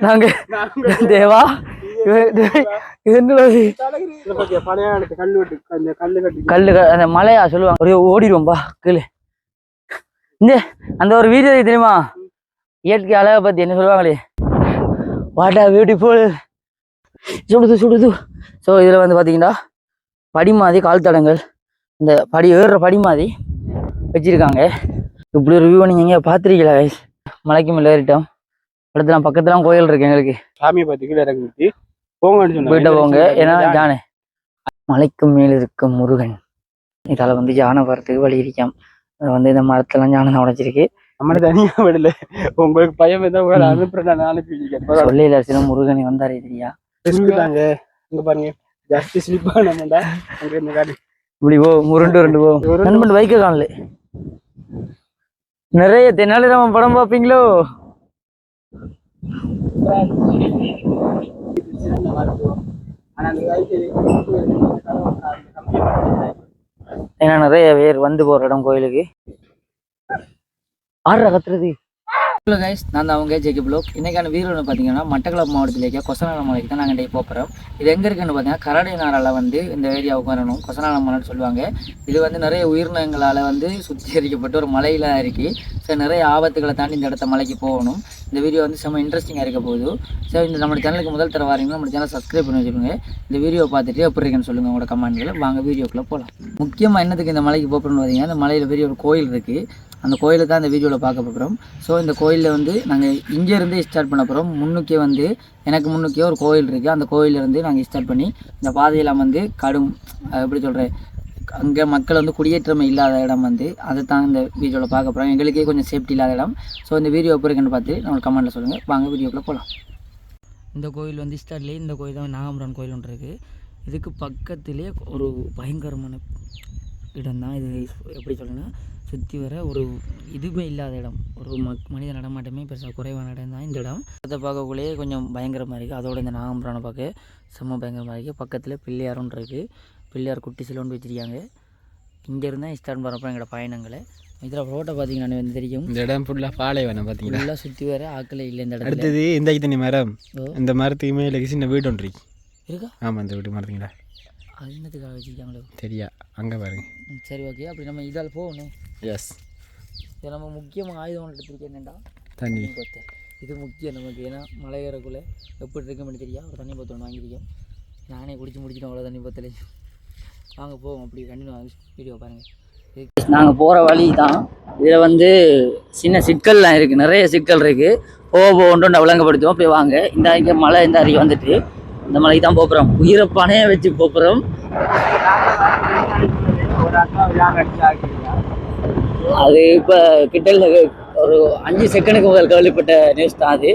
நாங்க தேவா கல்லு அந்த மலையா சொல்லுவாங்க ஒரே ஓடிடுவோம்பா கீழே இந்த அந்த ஒரு வீடியோ தெரியுமா இயற்கை அழகை பத்தி என்ன சொல்லுவாங்களே வாட் ஆர் பியூட்டிஃபுல் சுடுது. ஸோ இதில் வந்து பார்த்தீங்கன்னா படி மாதிரி கால் தடங்கள் இந்த படி ஏறுற படி மாதிரி வச்சிருக்காங்க. இப்படி ஒரு வியூ நீங்கள் எங்கேயா பார்த்துருக்கீங்களா கைஸ்? மலைக்கு மேலே ஏறிட்டோம். அடுத்து பக்கத்துலாம் கோயில் இருக்கு எங்களுக்கு. சாமியை பார்த்து கீழே இறங்கி போயிட்ட போங்க. ஏன்னா யானை மலைக்கு மேல் இருக்கும் முருகன். இதால் வந்து யானை வரத்துக்கு வழி இருக்காம். வந்து இந்த மரத்தெல்லாம் யானை உடைச்சிருக்கு. நம்ம தனியாக விடல, உங்களுக்கு பயம் எதாவது அனுப்புறேன் சொல்லல. சில முருகனை வந்தாரு தெரியா இங்க பாருங்க. ஜாஸ்தி ஸ்லிப்பா நம்மடா அங்க இந்த காடி இப்படி போ முருண்டு போ. நண்பன் பைக்க காணல. நிறைய தென்னாலி ராமன் படம் பார்ப்பீங்களோ? ஏன்னா நிறைய பேர் வந்து போற இடம் கோயிலுக்கு. ஆடுற கத்துறது. ஹலோ கைஸ், நான் தான் அவங்க ஜேகே ப்ளாக். இன்றைக்கான வீடியோவில் பார்த்தீங்கன்னா மட்டக்களப்பு மாவட்டத்தில் இருக்க கொசநாள மலைக்கு தான் நாங்கள் போகிறோம். இது எங்கே இருக்குன்னு பார்த்தீங்கன்னா கரடினாரால் வந்து இந்த ஏரியாவுக்கு வரணும். கொசநாள மலைன்னு சொல்லுவாங்க. இது வந்து நிறைய உயிரினங்களால் வந்து சுத்திகரிக்கப்பட்ட ஒரு மலையில் இருக்குது. ஸோ நிறைய ஆபத்துகளை தாண்டி இந்த இடத்த மலைக்கு போகணும். இந்த வீடியோ வந்து செம்ம இன்ட்ரெஸ்டிங்காக இருக்க போகுது. ஸோ இந்த நம்ம சேனலுக்கு முதல் தர வாரீங்கன்னா நம்ம சேனல் சப்ஸ்கிரைப் பண்ணி வச்சுருங்க. இந்த வீடியோ பார்த்துட்டு எப்படி இருக்குன்னு சொல்லுங்கள் உங்களோட கமெண்ட்களை. வாங்க வீடியோக்குள்ளே போகலாம். முக்கியமாக என்னத்துக்கு இந்த மலைக்கு போகிறோம்னு பார்த்தீங்கன்னா இந்த மலையில் பெரிய ஒரு கோயில் இருக்குது. அந்த கோயிலை தான் இந்த வீடியோவில் பார்க்க போகிறோம். ஸோ இந்த கோயிலில் வந்து நாங்கள் இங்கேருந்தே ஸ்டார்ட் பண்ண போகிறோம். முன்னுக்கே வந்து எனக்கு முன்னுக்கே ஒரு கோயில் இருக்குது. அந்த கோயிலேருந்து நாங்கள் ஸ்டார்ட் பண்ணி இந்த பாதையெல்லாம் வந்து கடும் எப்படி சொல்கிறேன், அங்கே மக்கள் வந்து குடியேற்றமே இல்லாத இடம் வந்து அதை தான் இந்த வீடியோவில் பார்க்க போகிறோம். எங்களுக்கே கொஞ்சம் சேஃப்டி இல்லாத இடம். ஸோ இந்த வீடியோ எப்படி இருக்குன்னு பார்த்து நம்மளுக்கு கமெண்ட்டில் சொல்லுங்கள். வாங்க வீடியோக்குள்ளே போகலாம். இந்த கோயில் வந்து ஸ்டார்ட்லேயே இந்த கோயில் தான் நாகம்பரான் கோயில் ஒன்று இருக்குது. இதுக்கு பக்கத்துலேயே ஒரு பயங்கரமான இடம் தான் இது. எப்படி சொல்லுன்னா சுற்றி வர ஒரு இதுவுமே இல்லாத இடம், ஒரு மனித நடமாட்டமே பெருசாக குறைவான இடம் தான் இந்த இடம். அதை பார்க்கக்குள்ளேயே கொஞ்சம் பயங்கரமாக இருக்குது. அதோட இந்த நாகம்பரானை பார்க்க செம்ம பயங்கரமாக இருக்குது. பக்கத்தில் பிள்ளையாரும் இருக்குது. பிள்ளையார் குட்டி சிலோன்னு வச்சுருக்காங்க. இங்கேருந்து தான் ஸ்டார்ட் பண்ணுறப்போ எங்களோட பயணங்களை. இதில் ரோட்டை பார்த்தீங்கன்னா வந்து தெரியும். இந்த இடம் ஃபுல்லாக பாலைவனம் பார்த்தீங்கன்னா ஃபுல்லாக சுற்றி வர ஆக்களே இல்லை இந்த இடம். அடுத்தது இந்த தண்ணி மரம், இந்த மரத்துக்கு மேலே சின்ன வீடு ஒன்று இருக்கா? ஆமாம், இந்த வீடு மரத்துங்களா அது என்னத்துக்காக வச்சுருக்காங்களோ தெரியா, அங்கே பாருங்க. சரி, ஓகே. அப்படி நம்ம இதால் போகணும். எஸ், இது நம்ம முக்கியமாக ஆயுதம் ஒன்று எடுத்துருக்கேன். என்னென்னா தண்ணி போத்த. இது முக்கியம் நமக்கு. ஏன்னா மலை ஏறக்குள்ளே எப்படி இருக்குன்னு தெரியா. ஒரு தண்ணி போத்தல் வாங்கியிருக்கோம். நானே குடிச்சு முடிச்சிட்டோம் அவ்வளோ தண்ணி போத்தலையும். வாங்க போவோம். அப்படி கண்டினியூ வீடியோ பாருங்கள். நாங்கள் போகிற வழி தான். இதில் வந்து சின்ன சிக்கல்லாம் இருக்குது, நிறைய சிக்கல் இருக்குது. ஒன்று விளங்கப்படுத்துவோம். அப்படி வாங்க. இந்த அறிக்கை மலை இந்த அறிக்கை வந்துட்டு இந்த மலைக்கு தான் போகிறோம். உயிரை பணைய வச்சு போகிறோம். அது இப்போ கிட்டல ஒரு 5 செகண்டுக்கு முதல் கேள்விப்பட்ட நியூஸ் தான் அது.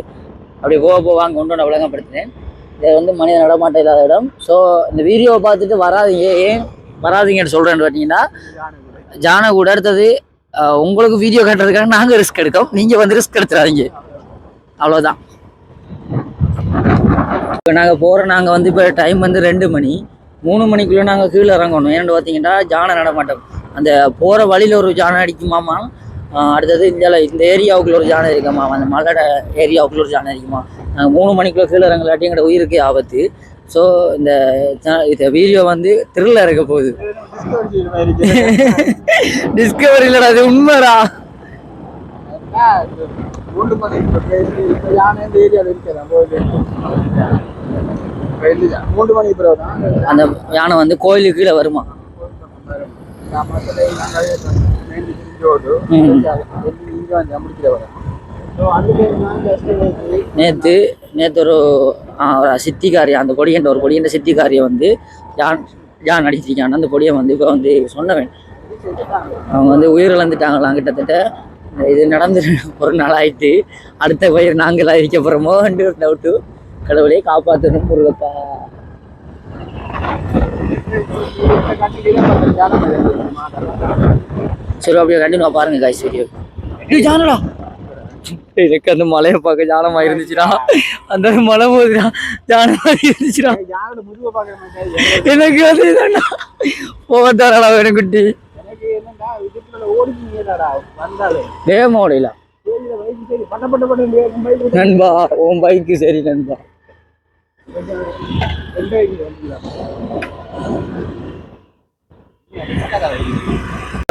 அப்படி போவாங்க கொண்டு விளங்கப்படுத்தினேன். இது வந்து மனித நடமாட்டம் இல்லாத இடம். ஸோ இந்த வீடியோவை பார்த்துட்டு வராதிங்க. ஏன் வராதிங்கன்னு சொல்கிறேன்னு பார்த்தீங்கன்னா, ஜானை கூட அடுத்தது உங்களுக்கு வீடியோ காட்டுறதுக்காக நாங்கள் ரிஸ்க் எடுக்கோம். நீங்கள் வந்து ரிஸ்க் எடுத்துடாதீங்க, அவ்வளோதான். இப்போ நாங்கள் வந்து இப்போ டைம் வந்து 2 மணி. 3 மணிக்குள்ளே நாங்கள் கீழே இறங்கணும். ஏன்னு பார்த்தீங்கன்னா ஜானை நடமாட்டோம். அந்த போகிற வழியில் ஒரு ஜானை அடிக்குமாமா. அடுத்தது இந்த ஏரியாவுக்குள்ள ஒரு ஜானை இருக்குமா, அந்த மலையோட ஏரியாவுக்குள்ள ஒரு ஜானை இருக்குமா. நாங்கள் 3 மணிக்குள்ளே கீழே இறங்கலாட்டி எங்களோட உயிருக்கே ஆபத்து. ஸோ இந்த வீடியோ வந்து த்ரில்ல இருக்க போகுது. டிஸ்கவரி இல்லைடா, அது உண்மைடா. அந்த யானை வந்து கோயிலுக்கு கீழே வருமா. நேற்று ஒரு சித்திக்காரி, அந்த பொடியன்ற ஒரு பொடியன்ற சித்திக்காரியை வந்து யான் அடிச்சிருக்காங்க. அந்த பொடியை வந்து இப்போ வந்து சொன்னவன் அவங்க வந்து உயிரிழந்துட்டாங்களாம். கிட்டத்தட்ட இது நடந்து ஒரு நாள் ஆயிட்டு. அடுத்த பயிர் நாங்களா இருக்க போகிறோமோ ஒரு டவுட்டு. கடவுளே காப்பாற்றணும் முருகப்பா. சரி, அப்படியே கண்டினியூ பாருங்க காய்ஸ் வீடியோ. ஜானடா, எனக்கு அந்த மலையை பார்க்க ஜானமா இருந்துச்சுடா. அந்த மலை போதுடா ஜானமா இருந்துச்சுடா. எனக்கு வந்து இதா போகத்தாரடா வேணும் குட்டி. வேகமா ஓடலாம். நண்பா உன் பைக்கு சரி நண்பா.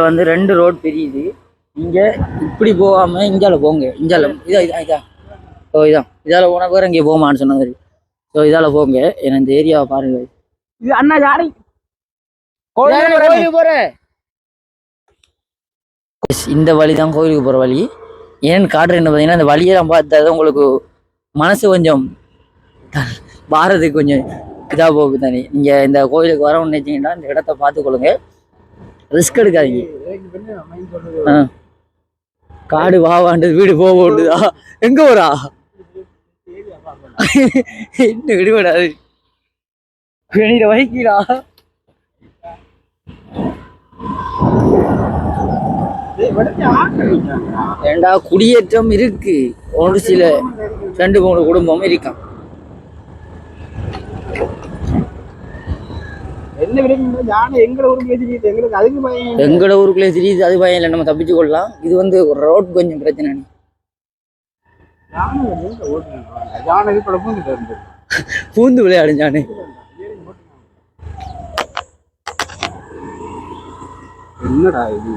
வந்து 2 ரோட் பிரியுது. இங்க இப்படி போகாம இங்கால போங்க. இங்கால இதான். ஓ இதால போனா பேர் இங்கே போமான்னு சொன்ன மாதிரி. ஸோ இதால போங்க. ஏன்னா இந்த ஏரியாவை பாருங்க. இது அண்ணா யாரை கோயிலுக்கு போற இந்த வழி தான் கோயிலுக்கு போற வழி. ஏன்னு காட்டுறேன்னு பார்த்தீங்கன்னா இந்த வழியெல்லாம் பார்த்தா உங்களுக்கு மனசு கொஞ்சம் பாரதுக்கு கொஞ்சம் இதாக போகுது தானே. நீங்க இந்த கோயிலுக்கு வரணும்னு நினைச்சீங்கன்னா இந்த இடத்த பார்த்துக்கொள்ளுங்க. ரிஸ்க் எடுக்காதீங்க. காடு வாவாண்டு வீடு போகுதா எங்க போறா இன்னும் விடுபடாது வெளியில வைக்கிறா. ஏண்டா குடியேற்றம் இருக்கு. ஒரு சில 2-3 குடும்பம் இருக்கான். எங்கட ஊருக்குள்ளே தெரியுது. அது பயம் இல்லை, நம்ம தப்பிச்சு கொள்ளலாம். இது வந்து ஒரு ரோட் கொஞ்சம் பிரச்சனை. பூந்து விளையாடுஞ்சானே. என்னடா இது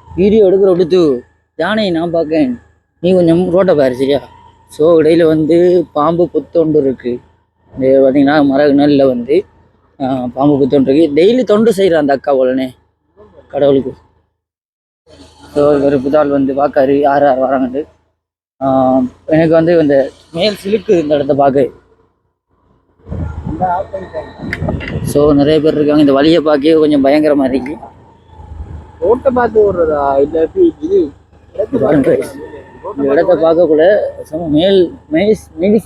வீடியோ எடுக்கிற எடுத்து யானை நான் பார்க்கேன். நீ கொஞ்சம் ரோட்டை பாரு சரியா. ஸோ இடையில வந்து பாம்பு புத்தொண்டு இருக்கு. இந்த பார்த்தீங்கன்னா மரநெல்ல வந்து பாம்பு புத்தொண்டு இருக்கு. டெய்லி தொண்டு செய்கிற அந்த அக்கா போலனே கடவுளுக்கு. ஸோ ஒரு புதால் வந்து பார்க்காரு யார் யார் வராங்கண்டு. எனக்கு வந்து இந்த மேல் சிலுக்கு இந்த இடத்த பார்க்க. ஸோ நிறைய பேர் இருக்காங்க. இந்த வழியை பார்க்க கொஞ்சம் பயங்கரமா இருக்கு. ரோட்டை பார்த்து ஓடுறதா இல்லாட்டி இது இந்த இடத்த பார்க்கக்குள்ள மேல்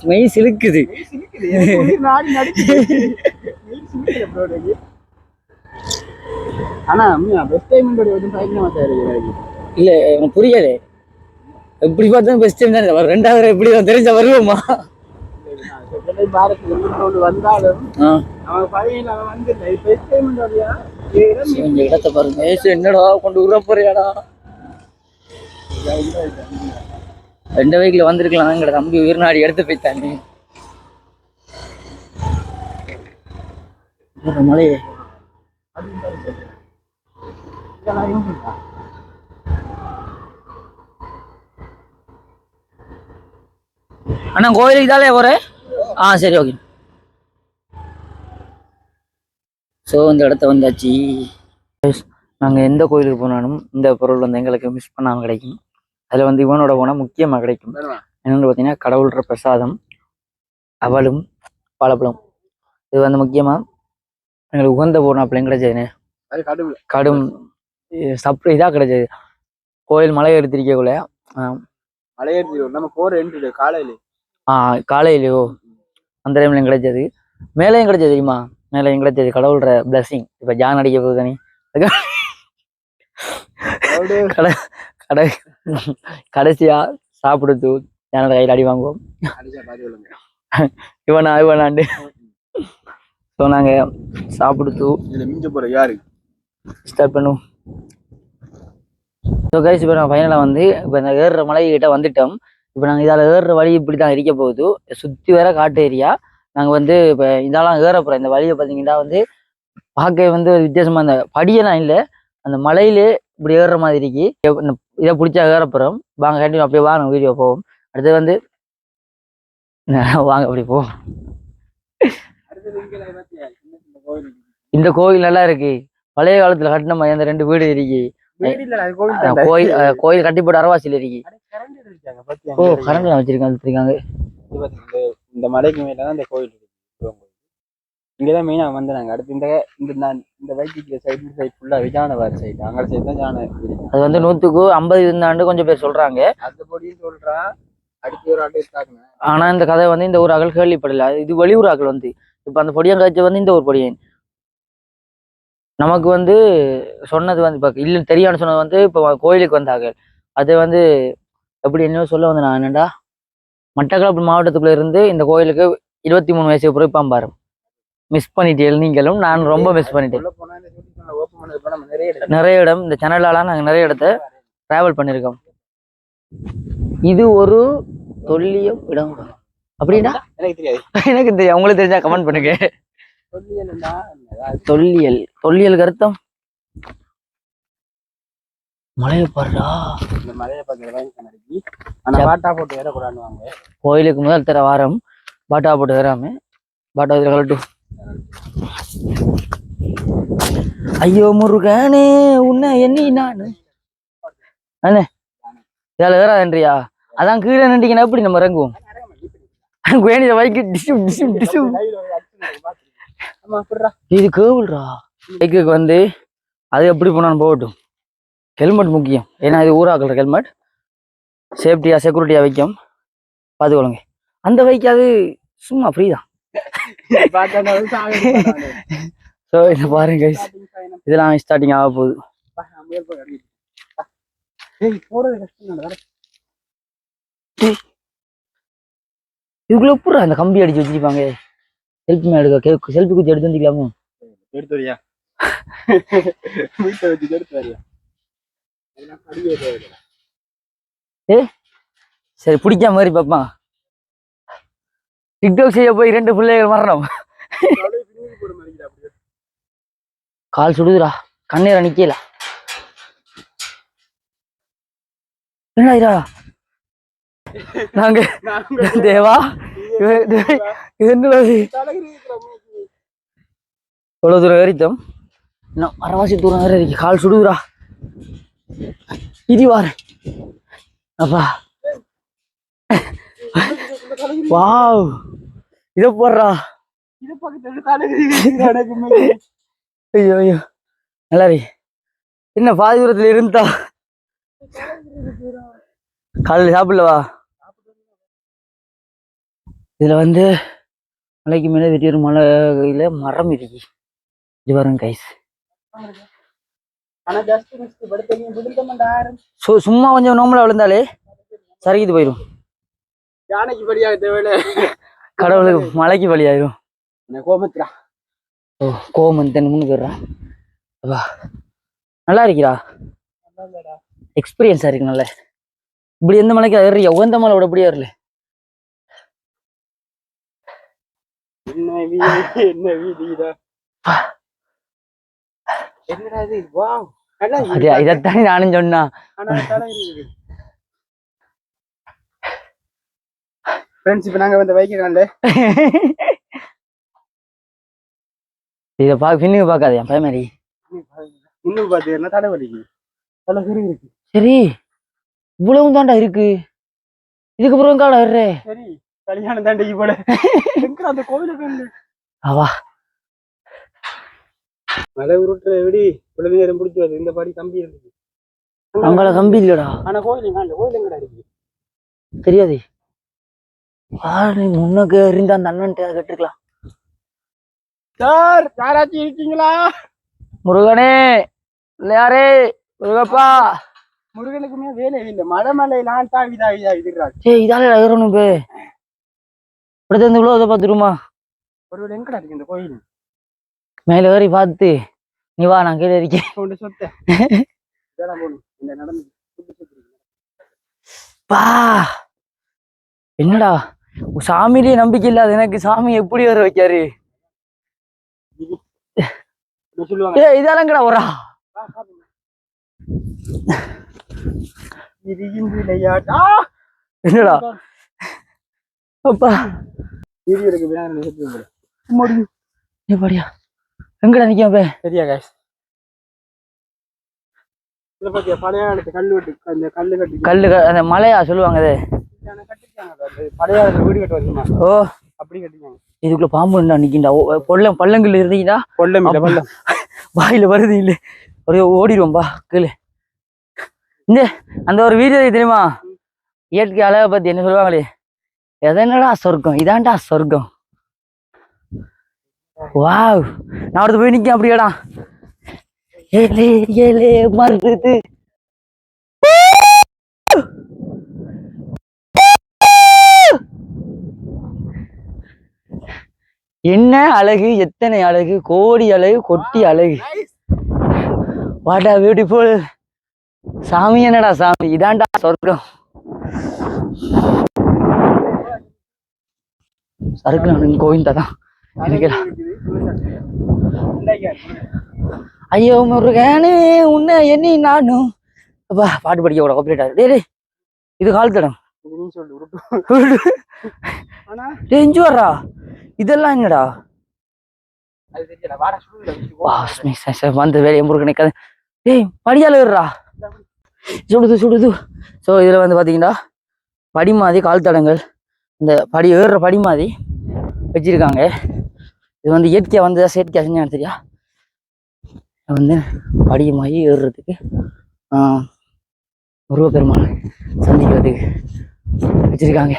மெய் சிலுக்குது. இல்ல எனக்கு புரியல. எப்படி பார்த்தா பெஸ்ட் டைம் தானே. 2வது எப்படி தெரிஞ்ச வருவோமா இந்த இடத்த பாருங்க. என்னடா கொண்டு விட போறியாடா. 2 வயக்குல வந்திருக்கலாம். எங்கட தம்பி உயிர்நாடி எடுத்து போய்த்தானே மலையே. அண்ணா கோயிலுக்கு தானே போறேன். சரி ஓகே. ஸோ இந்த இடத்த வந்தாச்சு. நாங்கள் எந்த கோயிலுக்கு போனாலும் இந்த பொருள் வந்து எங்களுக்கு மிஸ் பண்ணாமல் கிடைக்கும். அதில் வந்து இவனோட போனால் முக்கியமாக கிடைக்கும். என்னென்னு பார்த்தீங்கன்னா கடவுள்ற பிரசாதம், அவளும் பழப்பழம். இது வந்து முக்கியமாக எங்களுக்கு உகந்த போனாப்பிள்ளையும் கிடைச்சதுண்ணே. கடும் சர்ப்ரைஸாக கிடைச்சது. கோயில் மலை எடுத்திருக்கக்குள்ள காலையிலையோ அந்த டைம்லையும் கிடைச்சது. மேலேயும் கிடைச்சது தெரியுமா. மேலேயும் கிடைச்சது கடவுள்ற பிளஸிங். இப்போ ஜான் அடிக்க போகுது தானே. கடைசியா சாப்பிடுத்து ஜானோட கையில் அடி வாங்குவோம். இவனாண்டு ஸோ நாங்கள் சாப்பிடுத்து ஸ்டார்ட் பண்ணுவோம். ஸோ கைஸ் இப்போ நான் ஃபைனலாக வந்து இப்போ இந்த ஏறுற மலைகிட்ட வந்துட்டோம். இப்போ நாங்கள் இதால் ஏறுற வழி இப்படி தான் இருக்க போகுது. சுற்றி வேற காட்டு ஏரியா. நாங்கள் வந்து இப்போ இதெல்லாம் ஏற போகிறோம். இந்த வழியை பார்த்தீங்கன்னா வந்து பார்க்க வந்து வித்தியாசமாக அந்த படியெல்லாம் இல்லை, அந்த மலையிலே இப்படி ஏறுற மாதிரிக்கு இதை பிடிச்சா ஏற போகிறோம். வாங்க கண்டிப்பாக அப்படியே வாங்க வீடியோ போவோம். அடுத்து வந்து வாங்க அப்படி போவோம். இந்த கோயில் நல்லா இருக்கு. பழைய காலத்துல கட்டின மாதிரி அந்த 2 வீடு இருக்கு. கோயில் கட்டி போட்டு அரவாசியில் இருக்கு. ஓ கரண்ட் வச்சிருக்காங்க. இந்த மலைக்கு மேலதான் இந்த கோயில் இருக்கு. இங்கதான் மெயினா வந்து நாங்க அடுத்து இந்த வைத்திய சைடு ஃபுல்லா விஜானவார் சைடு அங்க சைடு தான் ஜான. அது வந்து 100க்கு 50 இருந்தாண்டு கொஞ்சம் பேர் சொல்றாங்க. அதுபடியும் சொல்றா அடுத்த ஒரு ஆண்டு இருக்காங்க. ஆனா இந்த கதை வந்து இந்த ஒரு அகல் கேள்விப்படல. இது வெளியூர் ஆக்கள் வந்து இப்ப அந்த பொடியங்காய்ச்சி வந்து இந்த ஒரு பொடியன் நமக்கு வந்து சொன்னது வந்து இப்போ இல்லை தெரியான்னு சொன்னது வந்து இப்போ கோயிலுக்கு வந்தாங்க. அது வந்து எப்படி என்ன சொல்ல வந்து நான் என்னடா மட்டக்களப்பு மாவட்டத்துக்குள்ள இருந்து இந்த கோயிலுக்கு 23 வயசுக்கு பிறகு பாம்பாரு. மிஸ் பண்ணிட்டேன் நீங்களும், நான் ரொம்ப மிஸ் பண்ணிட்டேன். நிறைய இடம் இந்த சேனலால நாங்கள் நிறைய இடத்த டிராவல் பண்ணியிருக்கோம். இது ஒரு தொல்லியம் இடம் அப்படின்னா எனக்கு தெரியாது. எனக்கு தெரியும், உங்களுக்கு தெரிஞ்சா கமெண்ட் பண்ணுங்க. தொல்லியல் தொல்லியல் கருத்தம் மலையை பாருடா. இந்த மலையை பாட்டா போட்டு ஏறக்கூடாதுவாங்க. கோயிலுக்கு முதல் தர வாரம் பாட்டா போட்டு ஏறாம பாட்டா கலட்டும். ஐயோ முருகனே உன்னை எண்ணி நானு அண்ணே இதால ஏறாதன்றியா? அதான் கீழே நின்றீங்கன்னா எப்படி நம்ம இறங்குவோம்? வேணிய வைக்கு டிஷும் டிஷும் டிஷும். இது கேவுல்ரா. பைக்குக்கு வந்து அது எப்படி போனாலும் போகட்டும், ஹெல்மெட் முக்கியம். ஏன்னா இது ஊராக்குற ஹெல்மெட் சேஃப்டியா செக்யூரிட்டியா வைக்கும், பார்த்துக்கொள்ளுங்க. அந்த பைக்கு அது சும்மா ஃப்ரீ தான். ஸோ இதை பாருங்க, இதெல்லாம் ஸ்டார்டிங் ஆக போகுது. இதுக்குள்ள பூரா அந்த கம்பி அடிச்சு வச்சிருப்பாங்க. செல்ஃபி எடுக்க செல்ஃபி குச்சி எடுத்து வந்துக்கலாமோ? எடுத்து வரியா? சரி பிடிக்காம மாதிரி பாப்பா. டிக்டாக் செய்ய போய் 2 பிள்ளைகள் மரணம். கால் சுடுதுரா, கண்ணீரை நிக்கல. என்னடா நாங்க தேவா என்னது எவ்வளவு தூரம் ஏறித்தோம்? இன்னும் அரவாசி தூரம் வேற இருக்கு. கால் சுடுதுரா. இது வாரு அப்பா. வாவ், இத போடுறா. ஐயோ ஐயோ நல்லா இருக்கு. என்ன பாதி தூரத்துல இருந்தா காலையில் சாப்பிடலவா? இதுல வந்து மலைக்கு மேலே திடீர் மலையில மரம் இருக்கு. இது வரும் கைஸ். சும்மா கொஞ்சம் நோம்பலா விழுந்தாலே சரிக்கிது போயிடும். யானைக்கு பலியாக தேவையில்ல, கடவுளுக்கு மலைக்கு பலியாயிரும். கோமத்திரா. ஓ கோமந்தன் முன்னு போயிடுறான். நல்லா இருக்கிறா, எக்ஸ்பீரியன்ஸா இருக்கு. நல்ல இப்படி எந்த மலைக்கு ஏறியா? உகந்த மலை விட இப்படி ஏறல. இதைத்தானே நானும் சொன்னா. இப்ப நாங்க வந்து வைக்கிறான்ல இத பாக்க பின்னுக்கு பாக்காதே பயமாரி. இன்னும் பாத்தீங்கன்னா தலைவலிக்கு தலை இருக்கு. சரி இவ்வளவு தாண்டா இருக்கு. இதுக்கு அப்புறம் கால வர்றே. சரி கல்யாணம் தாண்டைக்கு போல அந்த கோவிலுக்கு அவா மலை உருட்டுற எப்படி இவ்வளவு நேரம் பிடிச்சி வருது. இந்த பாடி கம்பி இருக்கு, அங்கால கம்பி இல்லடா. ஆனா கோயில் கோயில் எங்கடா இருக்கு தெரியாது. முன்னக்கு இருந்த அந்த அண்ணன் கேட்டுருக்கலாம். சார் யாராச்சும் இருக்கீங்களா? முருகனே இல்லையாரே? முருகப்பா. முருகனுக்குமே வேலை இல்லை. மலை மலையெல்லாம் இதால ஏறணும். பே இப்படி இவ்வளோ அதை பார்த்துருமா? ஒரு எங்கடா இருக்கு இந்த கோயில்? மேல ஏறி பார்த்து நீ வா, நான் கீழே இருக்கேன். சொத்த பா என்னடா சாமியிலேயே நம்பிக்கை இல்லாத எனக்கு சாமி எப்படி வர வைக்காரு? இதெல்லாம்டா வரா. என்னடா அப்பா எங்கடா நிக்க சரியா காசு? கல்லு அந்த மலையா சொல்லுவாங்க. ஓ அப்படி கட்டிட்டாங்க. இதுக்குள்ள பாம்பு நிக்கிண்டா. பள்ளங்கள் இருந்தீங்கன்னா வாயில வருது இல்ல ஒரே ஓடிடுவோம்பா கீழே. இந்த அந்த ஒரு வீடியோ தெரியுமா? இயற்கை அழகை பத்தி என்ன சொல்லுவாங்களே, எதனடா சொர்க்கம், இதான்டா சொர்க்கம். வாவ், நான் அடுத்து போய் நிக்க அப்படியாடா. ஏலே ஏலே மருது என்ன அழகு, எத்தனை அழகு, கோடி அழகு, கொட்டி அழகு. What are beautiful. சாமி என்னடா சாமி, இதான்டா சொர்க்கம். சறுக்கு கோவிந்தா தான். ஐயோ முருகனே உன்னை எண்ணி நானும். அப்பா பாட்டு படிக்க கூட காப்பரேட் ஆகுது. டேய் இது கால் தடம். எஞ்சு வர்றா இதெல்லாம் என்னடா வந்து வேலையை முருகனை கதை. டேய் படியால விடுறா சுடுது. ஸோ இதுல வந்து பாத்தீங்கன்னா படி மாதிரி கால் தடங்கள், இந்த படி ஏறுற படி மாதிரி வச்சிருக்காங்க. இது வந்து இயற்கையா வந்து செயற்கையா செஞ்சான்னு தெரியா வந்து படி மாதிரி ஏறுறதுக்கு முருகப்பெருமான் சந்திக்கிறதுக்கு வச்சிருக்காங்க.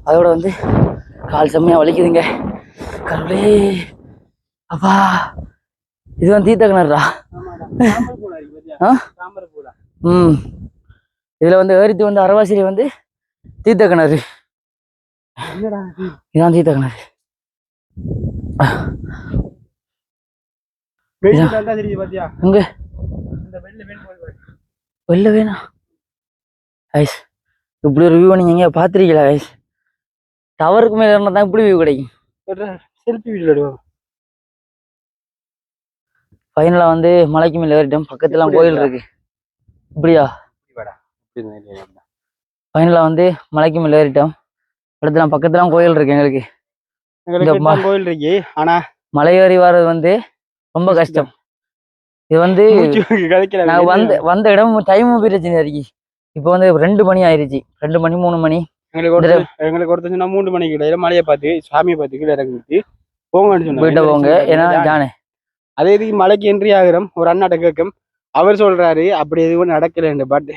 அதோட வந்து கால் செம்மையா வலிக்குதுங்க. கடவுளே அப்பா இது வந்து தீர்த்த கிணறுடா. இதுல வந்து ஏறித்து வந்து அரவாசிரி வந்து தீர்த்த கிணறு. இதான் தீர்த்த கிணறு. எங்க வெளில வேணா ஐஸ் இப்படி ஒரு வியூ நீங்க எங்க பாத்திருக்கீங்களா ஐஸ்? டவருக்கு மேல இருந்தா தான் இப்படி வியூ கிடைக்கும். Selfie video. ஃபைனலா வந்து மலைக்கு மேல ஏறிட்டோம். பக்கத்துல கோயில் இருக்கு. இப்படியா? ஃபைனலா வந்து மலைக்கு மேல ஏறிட்டோம். இடத்துல பக்கத்துல கோயில் இருக்கு. எங்களுக்கு கோயில் இருக்கு. ஆனா மலை ஏறி வர்றது வந்து ரொம்ப கஷ்டம். இது வந்து வந்த இடம் டைமும் பிரச்சனை இருக்கு. இப்ப வந்து 2 மணி ஆயிருச்சு. 2 மணி 3 மணி. எங்களுக்கு ஒருத்தர் சொன்னா 3 மணிக்கு இடையில மலையை பார்த்து சாமியை பார்த்து கீழே இறங்கிட்டு போங்க போங்க. ஏன்னா ஜானே அதே இதுக்கு மலைக்கு என்ட்ரி ஆகிறோம். ஒரு அண்ணாட்ட கேட்கும். அவர் சொல்றாரு அப்படி எதுவும் நடக்கல. பட்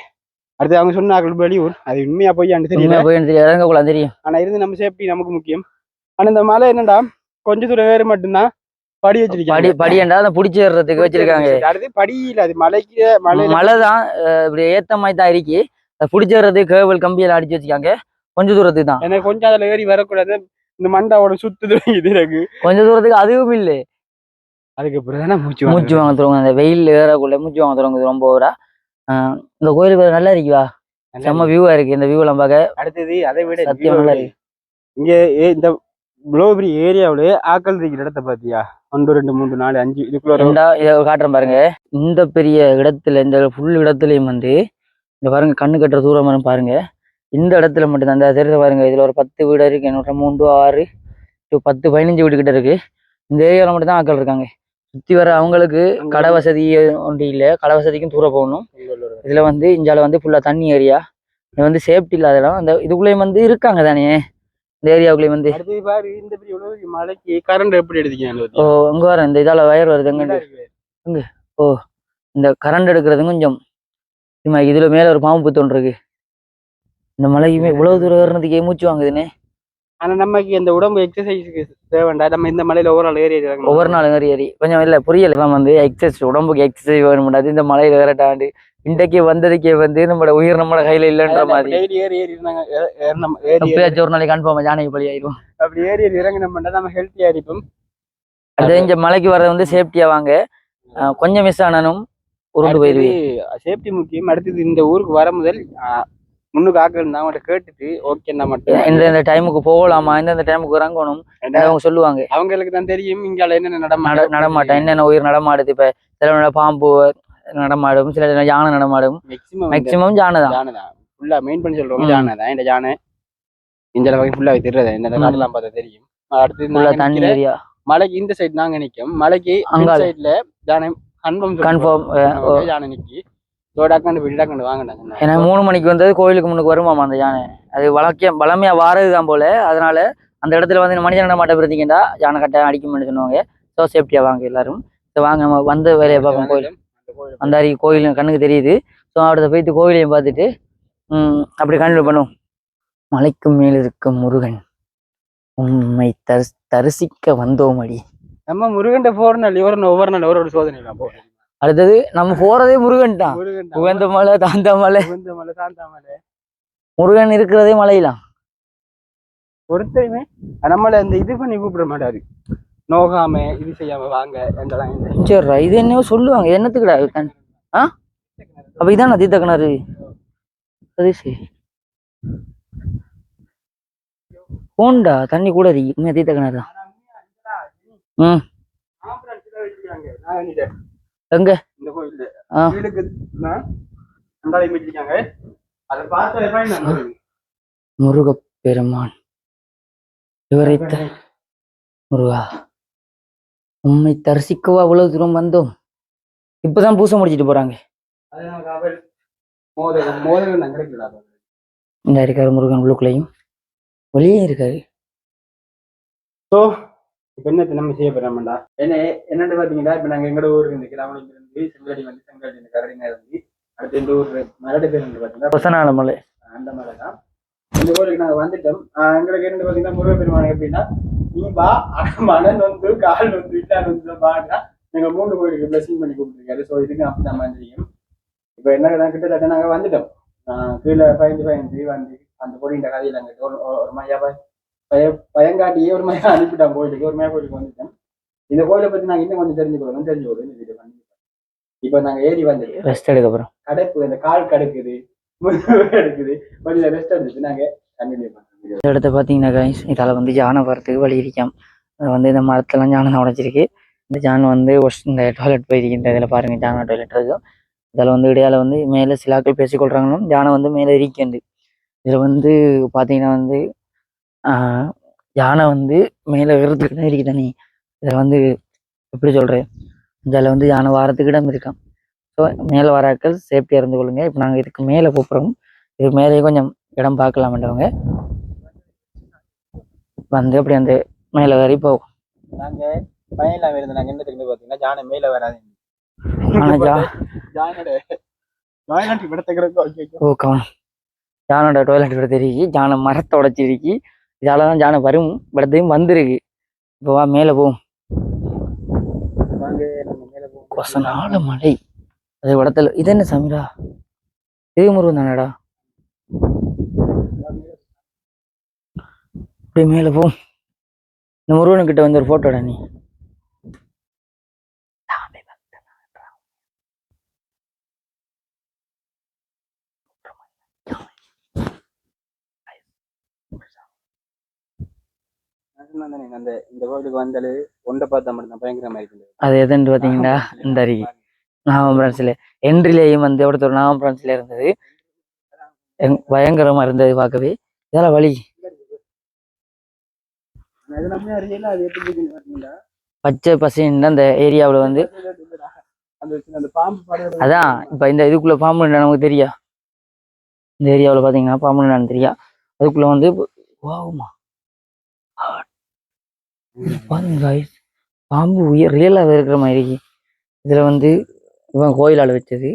அடுத்து அவங்க சொன்னார்கள் வெளியூர். அது உண்மையா போய் தெரியும் தெரியும். ஆனா இருந்து நம்ம சேஃப்டி நமக்கு முக்கியம். ஆனா இந்த மலை என்னடா கொஞ்ச தூரம் வேறு மட்டும்தான் படி வச்சிருக்காங்க. படி ஏண்டா அதை பிடிச்சி ஏறுறதுக்கு வச்சிருக்காங்க. அடுத்து படி இல்ல, அது மலைக்கு மலைதான் இப்படி ஏத்த மாதிரி தான் இருக்கு. அதை பிடிச்சி ஏறுறது கேபிள் கம்பியில அடிச்சு வச்சிருக்காங்க. கொஞ்ச தூரத்துக்கு தான். எனக்கு கொஞ்சம் அதுல ஏறி வரக்கூடாது. இந்த மண்டாவோட சுத்துது இது கொஞ்ச தூரத்துக்கு அதுவும் இல்லை. அதுக்கப்புறம் மூச்சு வாங்க தருவாங்க. அந்த வெயில் ஏறக்குள்ள மூச்சு வாங்க தருவாங்க ரொம்ப ஓவரா. இந்த கோயிலுக்கு நல்லா இருக்குவா. செம்ம வியூவா இருக்கு. இந்த வியூ எல்லாம் பார்க்க. அடுத்தது அதை விட சத்தியம் நல்லா இருக்கு. இங்க இந்த குளோபரி ஏரியாவிலே ஆக்கள் இருக்கிற இடத்த பாத்தியா? 1 2 3 4 5 இதுக்குள்ள காட்டுறேன் பாருங்க. இந்த பெரிய இடத்துல இந்த ஃபுல் இடத்துலயும் வந்து இந்த பாருங்க கண்ணு கட்டுற தூரம் பாருங்க. இந்த இடத்துல மட்டும்தான் இந்த தெரிஞ்ச பாருங்க. இதுல ஒரு 10 வீடு இருக்கு. என்னோட 3 6 10 15 வீடு கிட்ட இருக்கு. இந்த ஏரியாவில் மட்டும் தான் ஆக்கள் இருக்காங்க. சுத்தி வர அவங்களுக்கு கடை வசதி ஒன்று இல்லை. கடை வசதிக்கும் தூரம் போகணும். இதுல வந்து இஞ்சால வந்து ஃபுல்லா தண்ணி ஏரியா. இது வந்து சேஃப்டி இல்லாதெல்லாம் அந்த இதுக்குள்ளேயும் வந்து இருக்காங்க தானே. இந்த ஏரியாவுக்குள்ளே வந்து மலைக்கு கரண்ட் எப்படி எடுத்துக்கீங்க? ஓ அங்க வர இந்த இதால வயர் வருது. எங்க ஓ இந்த கரண்ட் எடுக்கிறது கொஞ்சம் இதுல மேல ஒரு பாம்பு புத்தொன்று இருக்கு. இந்த மலைக்குமே இவ்வளவு தூரம் ஏறினதுக்கே மூச்சு வாங்குதுன்னு. ஆனா நமக்கு இந்த உடம்பு எக்ஸசைஸுக்கு தேவைண்டா. நம்ம இந்த மலையில ஒவ்வொரு நாள் ஏறி கொஞ்சம் இல்ல புரியல. நம்ம வந்து எக்ஸசைஸ் உடம்புக்கு எக்ஸசைஸ் வேணும் முடியாது. இந்த மலையில ஏறட்டாண்டு இன்றைக்கு வந்ததுக்கே வந்து நம்மளோட உயிர் நம்மளோட கையில இல்லைன்ற மாதிரி ஒரு நாளைக்கு கன்ஃபார்ம் ஜானகி பலி ஆயிடும். அப்படி ஏறி இறங்கினோம்னா நம்ம ஹெல்த்தியா இருப்போம். அது இங்க மலைக்கு வர்றது வந்து சேஃப்டியா வாங்க. கொஞ்சம் மிஸ் ஆனாலும் உருண்டு போயிடுது. சேஃப்டி முக்கியம். அடுத்தது இந்த ஊருக்கு வர முதல் முன்னுக்கு ஆக்கள் அவங்கள்ட்ட கேட்டுட்டு ஓகேன்னா மட்டும் இந்த டைமுக்கு போகலாமா, இந்த டைமுக்கு இறங்கணும் அவங்க சொல்லுவாங்க. அவங்களுக்கு தான் தெரியும் இங்கால என்னென்ன நடமாட்டம், என்னென்ன உயிர் நடமாடுது. இப்ப சில பாம்பு நடமாடும், சில யானை நடமாடும். மேக்சிமம் யானை தான் ஃபுல்லா மெயின் பண்ணி சொல்றோம். யானை தான். இந்த யானை இந்த வகை ஃபுல்லா தெரியாது. இந்த நாடெல்லாம் பார்த்தா தெரியும். அடுத்து தண்ணி ஏரியா மலைக்கு இந்த சைடு நாங்க நிற்கும். மலைக்கு அந்த சைட்ல யானை கன்ஃபார்ம் யானை நிக்கி ஏன்னா 3 மணிக்கு வந்தது கோயிலுக்கு முன்னுக்கு வருமாமா அந்த யானை. அது வளமையா வாரதுதான் போல. அதனால அந்த இடத்துல வந்து மனிதன் நடமாட்டம் இருந்தீங்கன்னா யானை கட்டாயம் அடிக்கும்னு சொன்னாங்க. ஸோ சேஃப்டியா வாங்க எல்லாரும். வாங்க நம்ம வந்த வேலையை பார்ப்போம். கோயில் அந்த கோயில் கண்ணுக்கு தெரியுது. ஸோ அடுத்த போயிட்டு கோயிலையும் பார்த்துட்டு அப்படி கண்டினியூ பண்ணுவோம். மலைக்கு மேல் இருக்கும் முருகன் உண்மை தரிசிக்க வந்தோம் அடி. நம்ம முருகன் போறனால ஒவ்வொரு நாள் ஒரு சோதனை போறோம். அடுத்தது நம்ம போறதே முருகன் தான். உகந்த மலை தாந்த மலை முருகன் இருக்கிறதே மலையிலாம். ஒருத்தையுமே நம்மள அந்த இது பண்ணி கூப்பிட மாட்டாரு. நோகாம இது செய்யாம வாங்க என்றெல்லாம் சரிடா, இது என்னவோ சொல்லுவாங்க, என்னத்துக்குடா ஆ அப்ப இதான் தீர்த்த கிணறு. சரி சரி, போண்டா தண்ணி கூட இருக்கு, உண்மையா தீர்த்த கிணறு தான். ம், எங்க இந்த கோயில் வீடுக்கு அதை பார்த்து முருகப்பெருமான் விவரித்த முருகா, உண்மை தரிசிக்கவா அவ்வளவு தூரம் வந்தோம். இப்பதான் பூசை முடிச்சிட்டு போறாங்க. இந்த இருக்காரு முருகன், உள்ளுக்குள்ளையும் வெளியே இருக்காரு. ஸோ இப்போ என்ன நம்ம செய்ய போறோம்டா, என்னன்னு பாத்தீங்கன்னா, இப்ப நாங்க எங்களோட ஊருக்கு இருந்து கிராமத்துல இருந்து செங்கடி வந்து செங்கடி இந்த கரடினா இருந்து அடுத்து இந்த ஊர் மரடு பேர் வந்து பாத்தீங்கன்னா கொசனால மலை. அந்த மலை தான். இந்த கோயிலுக்கு நாங்க வந்துட்டோம். எங்களுக்கு என்னன்னு பாத்தீங்கன்னா, முருகப்பெருமான் எப்படின்னா, நீ வா மனன் வந்து கால் வந்து விட்டால் வந்து பாடுறா, நீங்க 3 கோயிலுக்கு பிளஸிங் பண்ணி கொடுத்துருக்காரு. ஸோ இதுக்கு அப்படிதான் தெரியும். இப்போ என்ன கிட்டத்தட்ட நாங்க வந்துட்டோம். கீழே பயந்து வந்து அந்த பொடியின் கதையில் அங்கிட்ட ஒரு மையா பயங்காட்டியே ஒரு மையா அனுப்பிட்டான் கோயிலுக்கு. ஒரு மையா கோயிலுக்கு வந்துட்டோம். இந்த கோயிலை பத்தி நாங்க இன்னும் கொஞ்சம் தெரிஞ்சுக்கணும் இந்த வீடியோ பண்ணி. இப்போ நாங்க ஏறி வந்து ரெஸ்ட் எடுக்க போறோம். கடைப்பு இந்த கால் கடுக்குது எடுக்குது, கொஞ்சம் ரெஸ்ட் எடுத்துட்டு நாங்க கண்டினியூ பண்றோம். இந்த இடத்த பார்த்தீங்கன்னா கைஸ், இதால் வந்து யானை வரத்துக்கு வழி இருக்காம். அது வந்து இந்த மரத்தெல்லாம் யானை உடைச்சிருக்கு. இந்த ஜான் வந்து இந்த டாய்லெட் போயிருக்கு. இந்த இதில் பாருங்க, ஜானை டாய்லெட் இருக்கும். இதில் வந்து இடையால வந்து மேலே சிலாக்கள் பேசிக்கொள்கிறாங்களும் யானை வந்து மேலே இருக்கின்றது. இதில் வந்து பார்த்தீங்கன்னா வந்து யானை வந்து மேலே ஏறத்துக்கு தான் இருக்கு தண்ணி. இதில் வந்து எப்படி சொல்கிறேன், இதில் வந்து யானை வாரத்துக்கு இடம் இருக்கான். ஸோ மேலே வராக்கள் சேஃப்டியாக இருந்து கொள்ளுங்க. இப்போ நாங்கள் இதுக்கு மேலே போகிறோம். இதுக்கு மேலே கொஞ்சம் இடம் பார்க்கலாம்ன்றவங்க வந்து அப்படி அந்த மேலே வரை போகும். நாங்க பயனில்லாம இருந்த நாங்க என்ன தெரிஞ்சு பார்த்தீங்கன்னா, ஜானை மேலே வராது. ஜானோட டாய்லெட் விட தெரியுது. ஜானை மரத்தை உடைச்சிருக்கு. இதாலதான் ஜானை வரும் இடத்தையும் வந்திருக்கு. இப்போ வா மேலே போவோம். கொசனால மலை அது இடத்துல. இது என்ன சமீரா, திருமுருகன் தானடா. அப்படியே மேலே போவோம். இந்த முருகனுக்கிட்ட வந்து ஒரு போட்டோடா நீ. இந்த கோயிலுக்கு வந்தாலே ஒன்றை பார்த்தா மட்டும் பயங்கரமா இருக்குது. அது எதுன்னு பார்த்தீங்கன்னா, இந்த அருகே நாகம் பிரான்ஸ்ல என்ட்ரிலேயும் வந்து ஒருத்தர் நாகம் பிரான்ஸ்ல இருந்தது. பயங்கரமா இருந்தது பார்க்கவே. இதெல்லாம் வழி பச்சை பசங்க அந்த ஏரியாவில் வந்து. அதான் இப்ப இந்த இதுக்குள்ள பாம்பு நமக்கு தெரியா. இந்த ஏரியாவில் பாத்தீங்கன்னா பாம்பு தெரியா. அதுக்குள்ள வந்து பாம்பு உயிர் ரியலாக இருக்கிற மாதிரி. இதுல வந்து இவன் கோயிலால் வச்சது.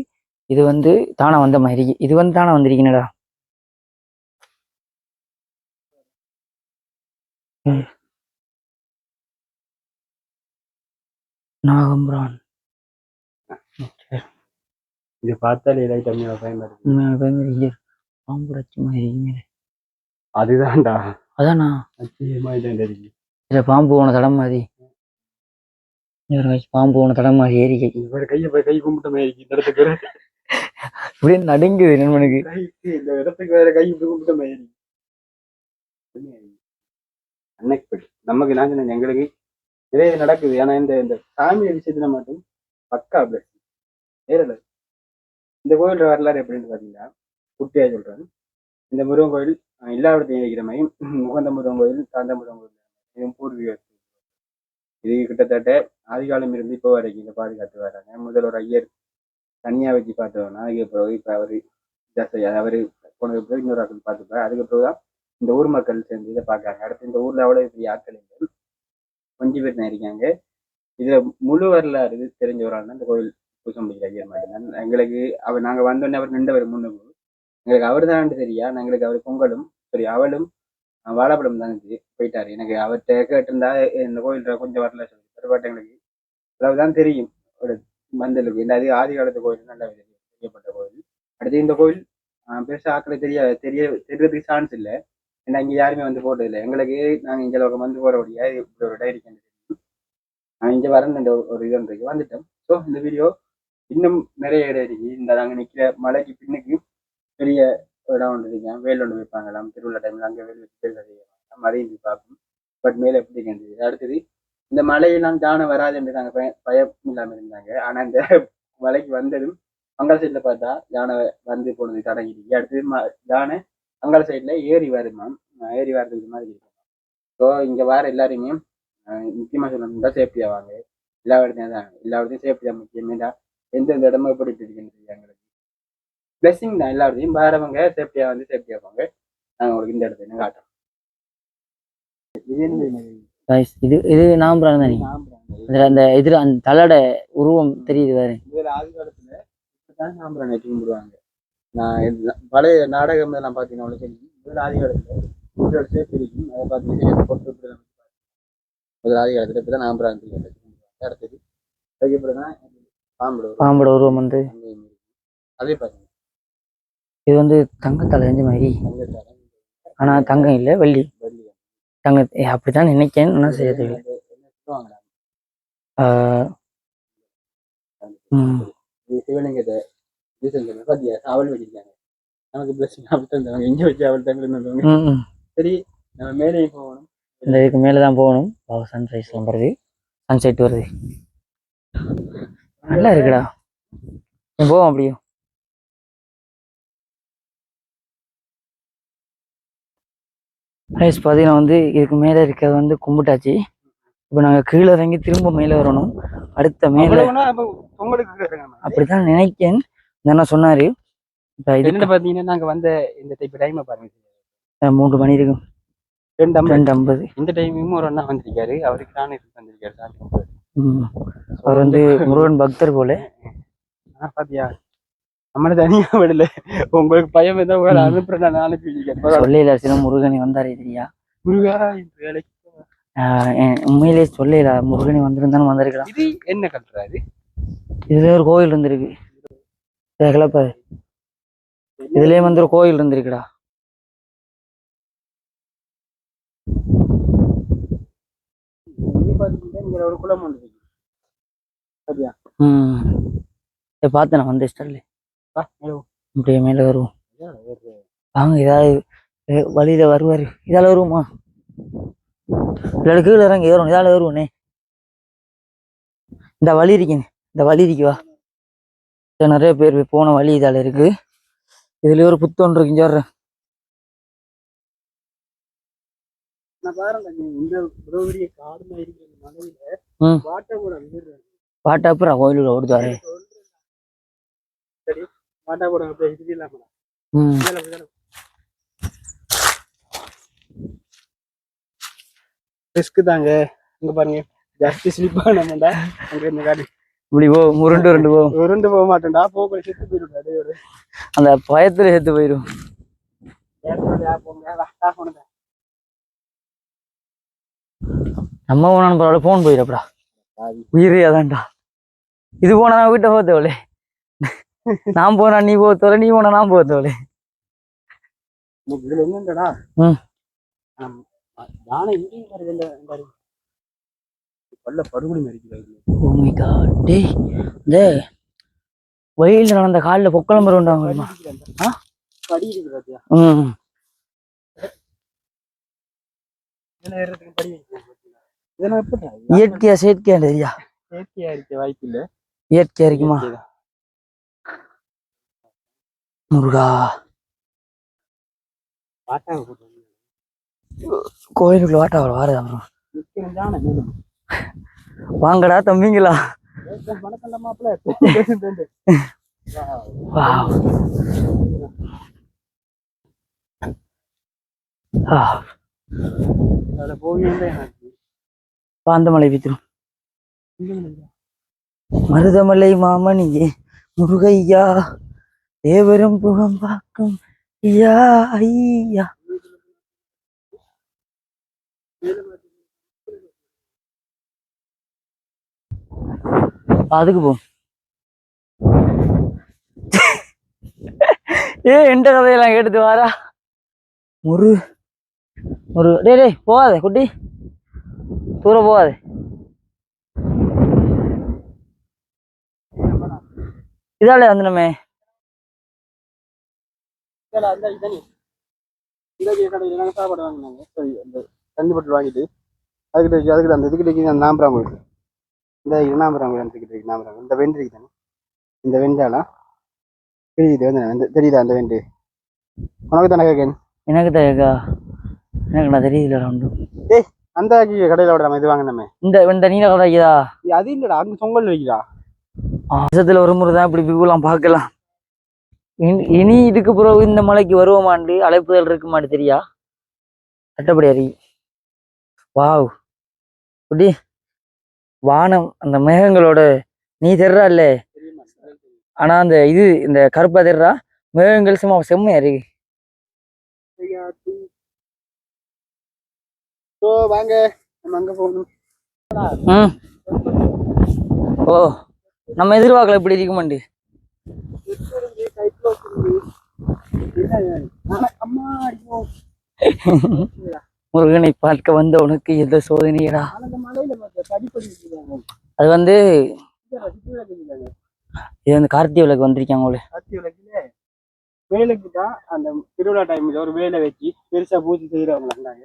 இது வந்து தானே வந்த மாதிரி. இது வந்து தானே வந்திருக்கீங்கடா. நாகம்பிரான் இது பார்த்தாலே பாம்பு மாதிரி. அதுதான்டா, அதானா பாம்பு போன தடம் மாதிரி. பாம்பு போன தடம் மாதிரி ஏறி கை கும்பிட்ட மாதிரி இந்த இடத்துக்கு இப்படியே நடுங்குது நண்பனுக்கு. இந்த இடத்துக்கு வேற கை கும்பிட்ட மாதிரி. அன்னைக்கு நமக்கு நான் எங்களுக்கு நிறைய நடக்குது. ஏன்னா இந்த சாமி விஷயத்துல மட்டும் பக்கா நேரில். இந்த கோயில் வரலாறு எப்படின்னு பாத்தீங்கன்னா, குட்டியா சொல்றேன். இந்த முருகன் கோயில் எல்லா இடத்தையும் இருக்கிற மாதிரி முகந்த முருகன் கோயில், காந்த முருகன் கோயில் இதுவும் பூர்வீக. இது கிட்டத்தட்ட ஆதிகாலம் இருந்து இப்போ வரைக்கும் இதை பாதுகாத்து வர்றாங்க. முதல் ஒரு ஐயர் தனியா வச்சு பார்த்தோம்னா, அதுக்கு பிறகு இப்போ அவரு போனதுக்கு பிறகு இன்னொரு ஆட்கள் பார்த்துப்பாரு. அதுக்கு பிறகுதான் இந்த ஊர் மக்கள் சேர்ந்து இதை பார்க்கறாங்க. அடுத்து இந்த ஊர்ல அவ்வளவு பெரிய ஆட்கள் இல்லை, கொஞ்சம் பேர் தான் இருக்காங்க. இதுல முழு வரலாறு தெரிஞ்ச ஒரு ஆள் தான் இந்த கோயில் பூச முடியல ஐயர் மட்டும்தான். எங்களுக்கு நாங்க வந்தோடனே அவர் நின்றவர் முன்னுக்கு. எங்களுக்கு அவர் தான் தெரியா. எங்களுக்கு அவர் பொங்கலும் சரி அவளும் வாழைப்படம் தான் போயிட்டாரு. எனக்கு அவர்கிட்ட கேட்டிருந்தா இந்த கோயில் கொஞ்சம் வரல சொல்லி எங்களுக்கு அவ்வளவுதான் தெரியும். ஒரு மந்தலுக்கு இந்த ஆதி காலத்து கோயில் நல்லா தெரியப்பட்ட கோயில். அடுத்து இந்த கோயில் பெருசா ஆக்களை தெரியறதுக்கு சான்ஸ் இல்லை. ஏன்னா இங்க யாருமே வந்து போட்டது இல்லை எங்களுக்கு. நாங்க இங்க பக்கம் வந்து போறபடியா இப்படி ஒரு டைரி நான் இங்க வரேன் ஒரு இது இருக்கு வந்துட்டோம். ஸோ இந்த வீடியோ இன்னும் நிறைய இடம் இருக்கு. இந்த நாங்க நிக்கிற மலைக்கு பின்னுக்கு பெரிய இடம் ஒன்று இருக்கேன். வேல் ஒன்று வைப்பாங்களாம் திருவிழா டைம்ல அங்கே வேல் வச்சு மழையும் பார்ப்போம். பட் மேலே எப்படி இருக்கின்றது அடுத்தது இந்த மழையெல்லாம் தானே வராது என்று நாங்கள் பயம் இல்லாமல் இருந்தாங்க. ஆனா இந்த மலைக்கு வந்ததும் அங்காள சைட்ல பார்த்தா யானை வந்து போனது தடங்கிடுச்சு. அடுத்தது யானை அங்காள சைட்ல ஏறி வருமாம். ஏறி வர்றதுக்கு மாதிரி இருக்கும். ஸோ இங்க வர எல்லாருமே முக்கியமா சொல்லணும்னா சேஃப்டியா வாங்க. எல்லா இடத்தையும் தான் எல்லா இடத்தையும் சேஃப்டியா முக்கியமேடா. எந்தெந்த இடமா எப்படி இருக்குன்னு எங்களுக்கு பிளஸிங் தான். எல்லா இடத்தையும் வேறவங்க சேஃப்டியா வந்து சேஃப்டியா வாங்க. நாங்கள் உங்களுக்கு இந்த இடத்துல காட்டுறோம். இது இது நாம்பரம் தானே. அந்த இது அந்த தலோட உருவம் தெரியுது வேறு. வேறு ஆதி காலத்துல இப்படிதான் நாம்பரம் நெட்டி கும்பிடுவாங்க. நான் பழைய நாடகம் எல்லாம் பார்த்தீங்கன்னா சரி வேறு ஆதி காலத்துல உங்களோட சேஃப்டி இருக்கும். அதை பார்த்தீங்கன்னா பொறுத்து முதல் ஆதி காலத்துல இப்படிதான் நாம்பரம் அடுத்தது அதுக்கப்புறம் பாம்போட உருவம் வந்து அதே பாருங்க. இது வந்து தங்கத்தால செஞ்ச மாதிரி. ஆனா தங்கம் இல்லை வெள்ளி. தங்க அப்படித்தான் நினைக்கேன். என்ன செய்யறது சிவலிங்கத்தை பாத்தியா அவள் வச்சிருக்காங்க. நமக்கு பிளஸிங் அப்படித்தான் எங்க வச்சு அவள் தங்க. சரி நம்ம மேலே போகணும். இந்த இதுக்கு மேலதான் போகணும். சன்ரைஸ் வருது, சன்செட் வருது. நல்லா இருக்குடா. போவோம் அப்படியும். பார்த்தீங்கன்னா வந்து இதுக்கு மேலே இருக்கிறது வந்து கும்பிட்டாச்சு. இப்போ நாங்கள் கீழே இறங்கி திரும்ப மேலே வரணும். அடுத்த மேலே அப்படித்தான் நினைக்கேன். என்ன சொன்னாரு. இப்போ இது பார்த்தீங்கன்னா நாங்கள் வந்த இந்த டைப் டைமை பாருங்க. 3 மணி இருக்கும். 2:50. இந்த டைமும் ஒரு அண்ணா வந்திருக்காரு. அவருக்கு தானே வந்திருக்காரு. அவர் வந்து முருகன் பக்தர் போல. பாத்தியா நம்மள தனியா விடல. உங்களுக்கு பயம் ஏதோ அனுப்புறேன். நான் அனுப்பி சொல்லல. சில முருகனி வந்தாரு தெரியா. முருகா வேலைக்கு உண்மையிலே சொல்லல. முருகனி வந்திருந்தாலும் வந்திருக்கலாம். இது என்ன கட்டுறாரு? இதுல ஒரு கோயில் இருந்திருக்கு. கிளப்பாரு. இதுலயே வந்து ஒரு கோயில் இருந்திருக்குடா. ஒரு குளம் வந்து பார்த்தேன் நான் வந்து ஸ்டார்ல. அப்படியே மேல வருவோம் வாங்க. ஏதாவது வழியில வருவாரு. இதால வருவோமா? கீழே இறங்கி ஏறும். இதால வருவோண்ணே. இந்த வழி இருக்கேன். இந்த வழி இருக்குவா. நிறைய பேர் போன வழி இதால இருக்கு. இதுல ஒரு புத்தொன்று இருக்கு. இங்க வர்றேன். பாட்டாப்புறா கோயிலுக்கு ஓடுதாரு. ரிஸ்க் தாங்க. இங்க பாருங்க ஜாஸ்தி ஸ்லிப் ஆனோம்டா. அங்க இந்த காடி இப்படி போ. உருண்டு போக மாட்டேன்டா. போக செத்து போயிடும். அந்த பயத்துல செத்து போயிடும். நம்ம போனாலும் பரவாயில்ல. போன் போயிடப்படா. உயிரே அதான்டா. இது போனா நான் வீட்டை போத்தவளே. நான் போனா நீ போத்தவளே. நீ போனா நான் போத்தவளே. இதுல என்னடா யானை இங்கேயும் வருது. பல்ல படுகொலை மறிக்கிறாங்க. Oh my God. டேய் இந்த வழியில் நடந்த காலில் பொக்களம் வருவாங்க. படி இருக்கு பாத்தியா? இயற்கையா செயற்கையா தெரியா? இயற்கையா இருக்க வாய்ப்பு இல்ல. இயற்கையா இருக்குமா? முருகா கோயிலுக்குள்ள வாட்டா வாரதா? வாங்கடா தம்பிங்களா. பாந்தமலை வித்துரும். மருதமலை மாமணியே முருகையா தேவரும் புகம் பார்க்கும் ஐயா ஐயா. அதுக்கு போ. எந்த கதையெல்லாம் கேட்டுட்டு வாரா முரு. ஒரு டேய் போகாதே குட்டி, தூரம் போகாதே. இதாலே வந்துடுமே. சாப்பாடு வாங்கினாங்க. சரி, அந்த தண்ணி பட்டு வாங்கிட்டு அதுக்கிட்ட அந்த இதுக்கிட்ட நாம்பராம்பு, இந்த நாம்பராம்பு இதுக்கிட்ட நாம்பராம்பு, இந்த வெண்டு இருக்கு தானே, இந்த வெண்டாலாம் தெரியுது வந்து தெரியுதா அந்த வெண்டு? உனக்கு தானே கேட்கேன். எனக்கு தயக்கா, எனக்கு நான் தெரியல உண்டு. ஏய், அந்த கடையில் விட நம்ம இது வாங்கினோமே, இந்த நீல கடைக்குதா? அது இல்லடா, அங்க பொங்கல் வைக்கிறா. வருஷத்துல ஒரு முறை தான் இப்படி வியூலாம் பார்க்கலாம். இனி இதுக்கு பிறகு இந்த மலைக்கு வருவோமாண்டு அழைப்புதல் இருக்குமான்னு தெரியா? சட்டப்படி அறி. வாவ் குட்டி, வானம் அந்த மேகங்களோட நீ தெர்றா இல்ல, ஆனா அந்த இது இந்த கருப்பா தெர்றா, மேகங்கள் சும்மா செம்மையா இருக்கு. வாங்க நம்ம அங்க போகணும். ஓ, நம்ம எதிர்பார்க்கல இப்படி இருக்குமாண்டு. முருகனை பார்க்க வந்த உனக்கு எந்த சோதனையடா? அது வந்து இது வந்து கார்த்திகை விளக்கு வந்திருக்காங்க. வேலைக்கு தான் அந்த திருவிழா டைம்ல ஒரு வேலை வச்சு பெருசா பூஜை செய்யறவங்க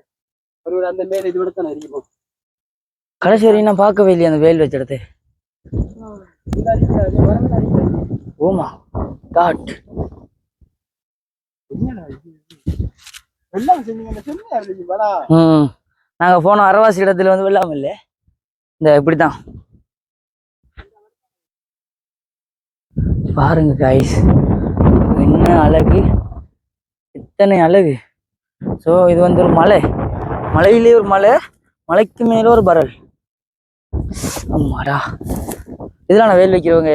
ஒரு அந்த மேல இது விட தானே இருக்கும். கடைசி வரையும் நான் பார்க்கவே இல்லையா அந்த வேல் வச்ச இடத்து. ஓமா காட், நாங்க போன அரவாசி இடத்துல வந்து வெள்ளாம இல்ல, இந்த இப்படித்தான் பாருங்க காய்ஸ், என்ன அழகு, எத்தனை அழகு. ஸோ இது வந்து ஒரு மலை, மலையிலே ஒரு மலை, மலைக்கு மேல ஒரு பரல். ஆமாடா, இதெல்லாம் நான் வேல் வைக்கிறவங்க.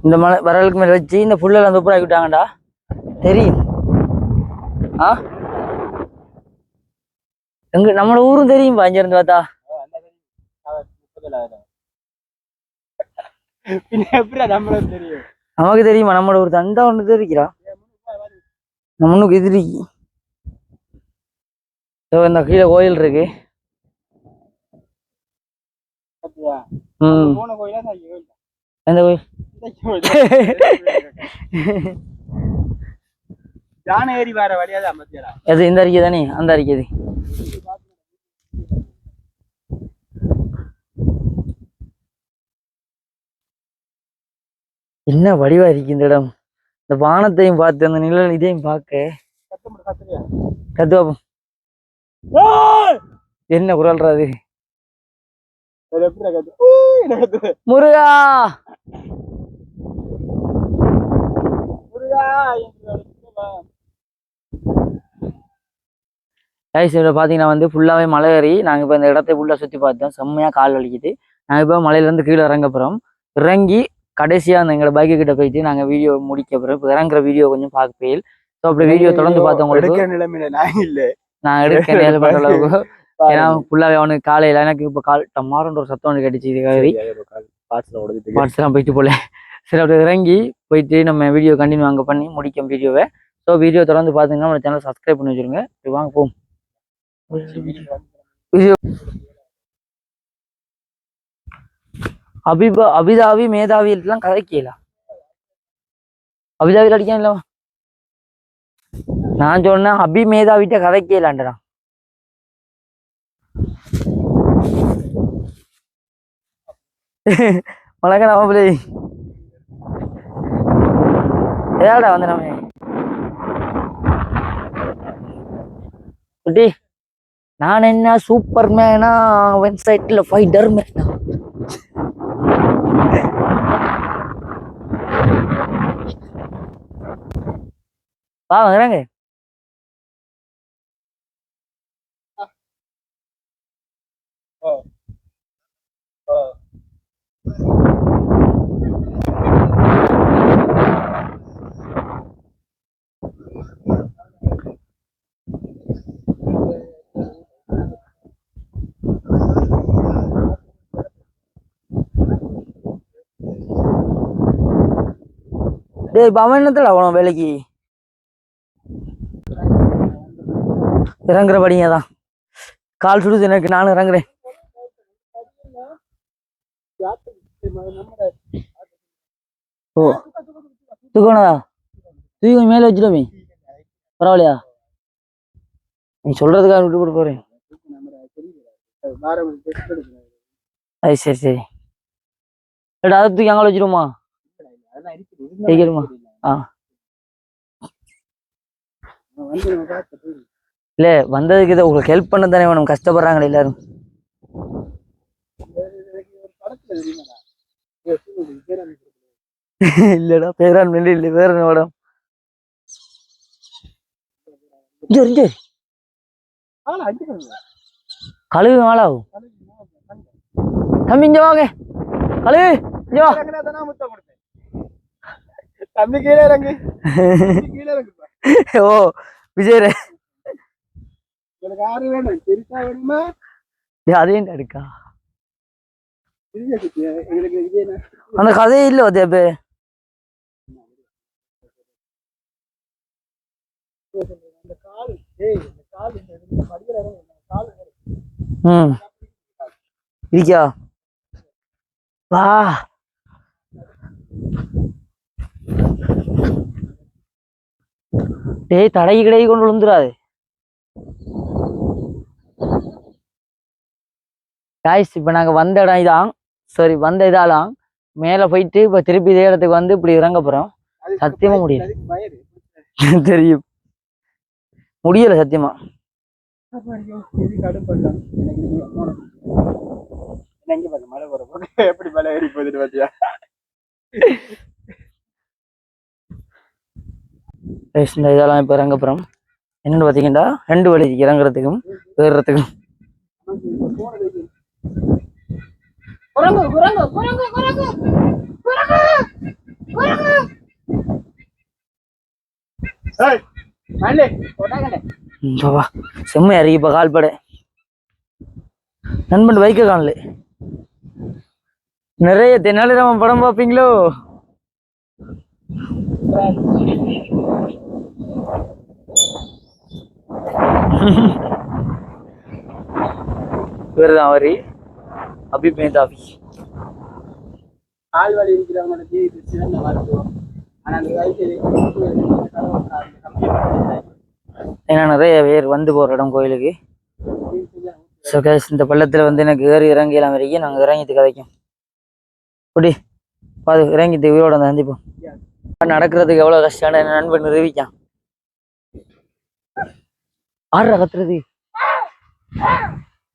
இந்த மலை வரலுக்கு மேல வச்சு இந்த புல்லெல்லாம் சூப்பராக விட்டாங்கடா, தெரியும். எங்க நம்மளோட ஊரும் தெரியும் இங்க இருந்து பார்த்தா. நமக்கு தெரியுமா நம்மளோட ஊர் தண்டா ஒன்று தெரிவிக்கிறா, நம்ம முன்னுக்கு எதிரி. இந்த கீழே கோயில் இருக்கு. எந்த கோயில்? யானை வர வழியாதான் அது இந்த அறிக்கை தானே, அந்த அறிக்கை. என்ன வடிவா இருக்கு இந்த இடம். இந்த வானத்தையும் பார்த்து அந்த நிழல் இதையும் பார்க்க கத்துவாப்போம். என்ன குரல்றாது? முருகா பாத்தீங்கன்னா வந்து ஃபுல்லாவே மலை ஏறி நாங்க இப்ப இந்த இடத்தை ஃபுல்லா சுத்தி பார்த்தோம். செம்மையா கால் வலிக்குது. நாங்க இப்ப மலையில இருந்து கீழே இறங்க போறோம். இறங்கி கடைசியா அந்த எங்களோட பைக்கு கிட்ட போயிட்டு நாங்க வீடியோ முடிக்க போறோம். இப்ப இறங்குற வீடியோ கொஞ்சம் பார்ப்பேன். ஸோ அப்படி வீடியோ தொடர்ந்து பார்த்தவங்களுக்கு நான் எடுக்க நேரம் பண்ற அளவுக்கு, ஏன்னா ஃபுல்லாவே அவனுக்கு காலையில எனக்கு இப்ப கால் டமாரோன்ற ஒரு சத்தம் ஒன்று கேட்டுச்சு. பார்ட்ஸ் எல்லாம் போயிட்டு போல. சரி, அப்படி இறங்கி போயிட்டு நம்ம வீடியோ கண்டினியூ அங்கே பண்ணி முடிக்கும் வீடியோவை. ஸோ வீடியோ தொடர்ந்து பார்த்தீங்கன்னா நம்ம சேனல் சப்ஸ்கிரைப் பண்ணி வச்சிருங்க. வாங்க போம். அபிதாவி மேதாவி எல்லாம் கதைக்கலாம். அபிதாவியில் அடிக்க இல்லவா? நான் சொன்னேன் அபி மேதாவிட்ட கதைக்கலான்டா. வணக்கம் நம்ம ஏடா வந்து நம்ம குட்டி, நான் என்ன சூப்பர் மேனா வெப்சைட்ல ஃபைட்டர் மேனா? வாங்குறாங்க. டேய் இப்ப அவன் என்னத்துல அவனும் வேலைக்கு இறங்குற படிங்க தான். கால் சுடுது எனக்கு, நானும் இறங்குறேன். ஓ தூக்கணதா தூக்கி மேல வச்சுட்டோமே, பரவாயில்லையா? நீ சொல்றதுக்காக விட்டு போட்டு போறேன். அது சரி சரி. அதை தூக்கி அங்கே வச்சிருமா கேட்கணுமா? ஆ இல்ல வந்ததுக்கு இதை உங்களுக்கு ஹெல்ப் பண்ண தானே வேணும், கஷ்டப்படுறாங்களே எல்லாரும். இல்லடா பேரான் மில்லி இல்லை, வேற என்ன மேடம்? கழுகு நாளாகும் தம்பி, இங்க வாங்க. கழுகு இங்க வா. தம்பி கீழே இறங்கு. ஓ விஜய் யாரு வேணும்? பெருசா வேணுமா? அதையும் இருக்கா எங்களுக்கு விஜய் அந்த கதையே இல்லை தேப்பே. ம் இருக்கா வா. டேய் தடகி கிடைக்கி கொண்டு விழுந்துடாது. காய்ஸ் இப்ப நாங்க வந்த இடம் இதான், சரி வந்த இதாலாம் மேல போயிட்டு இப்ப திருப்பி இதே இடத்துக்கு வந்து இப்படி இறங்க போறோம். சத்தியமா முடியல. தெரியும் முடியல சத்தியமா. எப்படி மலை ஏறி போகுது பாத்தியா? இந்த இதெல்லாம் இப்ப இறங்க போறோம். என்னன்னு பாத்தீங்கன்னா 2 வழி இறங்குறதுக்கும் ஏறுறதுக்கும். செம்மையா இருக்கு இப்ப கால்படை. நண்பன் வைக்க காணல. நிறைய தென்னாலிராமன் படம் பார்ப்பீங்களோ? இவர்தான் அவரு அபி மேதாவி. கால் வலி இருக்கிறவங்களுக்கு இது சிறந்த மருத்துவம். ஆனா அந்த ஏன்னா நிறைய பேர் வந்து போற இடம் கோயிலுக்கு. இந்த பள்ளத்துல வந்து எனக்கு ஏறி இறங்கிலாம் வரைக்கும் நாங்க இறங்கிட்டு கதைக்கும் குடி பாது இறங்கிட்டு உயிரோட வந்து சந்திப்போம். நடக்கிறதுக்கு எவ்வளவு கஷ்டம் என்ன நண்பன் நிரூபிக்கான். ஆடுறா கத்துறது,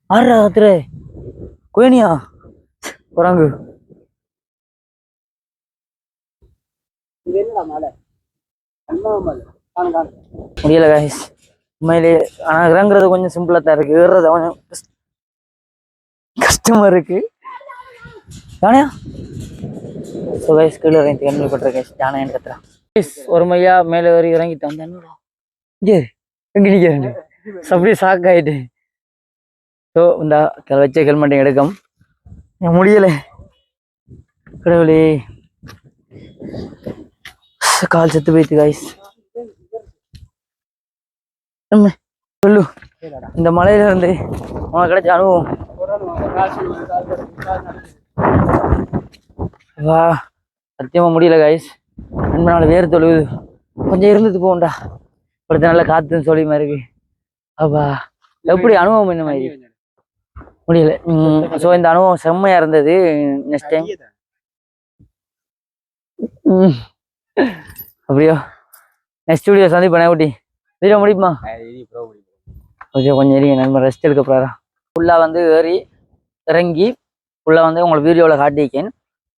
ஆடுறா கத்துற கோயினியா குரங்கு. முடியல காய்ஸ் உண்மையிலே. ஆனா இறங்குறது கொஞ்சம் சிம்பிளா தான் இருக்கு, ஏறுறது கொஞ்சம் கஷ்டமா இருக்கு. யானையா கீழே இறங்கி கேள்விப்பட்டிருக்கேன். யானைன்னு கத்துறான். ஒரு மையா மேலே ஏறி இறங்கிட்டு வந்தேன். எங்க நிக்கிறேன் அப்படியே ஷாக் ஆயிட்டு. ஸோ இந்த வச்ச ஹெல்மெட் எடுக்கும் முடியல. கடவுளே கால் செத்து போயிட்டு காய்ஸ். சொல்லு இந்த மலையில இருந்து உனக்கு கிடைச்ச அனுபவம். வா சத்தியமா முடியல காய்ஸ். நண்பனால வேறு தொழுவுது. கொஞ்சம் இருந்துட்டு போகும்டா. அடுத்த நாள்ல காத்துன்னு சொல்லி மாதிரி இருக்கு. அப்பா எப்படி அனுபவம் என்ன மாதிரி முடியல. ஸோ இந்த அனுபவம் செம்மையா இருந்தது. நெக்ஸ்ட் டைம் அப்படியோ நெக்ஸ்ட் வீடியோ சந்திப்பேன். ஊட்டி வீடியோ முடியுமா? ஓகே கொஞ்சம் இருங்க நண்பன் ரெஸ்ட் எடுக்க போறா. ஃபுல்லா வந்து ஏறி இறங்கி ஃபுல்லா வந்து உங்களுக்கு வீடியோவில் காட்டியிருக்கேன்.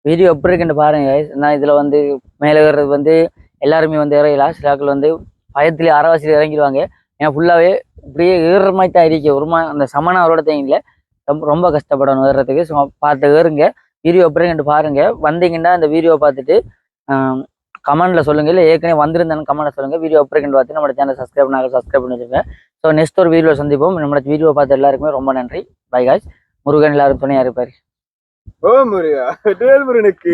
வீடியோ எப்படி இருக்குன்னு பாருங்க. நான் இதுல வந்து மேலே ஏறுறது வந்து எல்லாருமே வந்து இறங்கலாம். சிலாக்கள் வந்து பயத்திலே அறவாசியில் இறங்கிடுவாங்க. ஏன்னா ஃபுல்லாவே இப்படியே ஏறுற மாதிரி தான் இருக்கு. ஒரு அந்த சமண அவரோட தேங்கில ரொம்ப கஷ்டப்படணும் ஏறுறதுக்கு. ஸோ பார்த்து ஏறுங்க. வீடியோ எப்படி இருக்குன்னு பாருங்க. வந்தீங்கன்னா இந்த வீடியோ பார்த்துட்டு கமெண்ட்ல சொல்லுங்க. இல்லை ஏற்கனவே வந்திருந்தாலும் கமெண்ட்ல சொல்லுங்க. வீடியோ எப்படி இருக்குன்னு பார்த்து நம்ம சேனல் சப்ஸ்கிரைப் பண்ணி வச்சுருங்க. ஸோ நெக்ஸ்ட் ஒரு வீடியோ சந்திப்போம். நம்ம வீடியோ பார்த்து எல்லாருக்குமே ரொம்ப நன்றி. By guys. முருகன் எல்லாரும் துணையா இருப்பாரு. ஓ முருகா முருகனுக்கு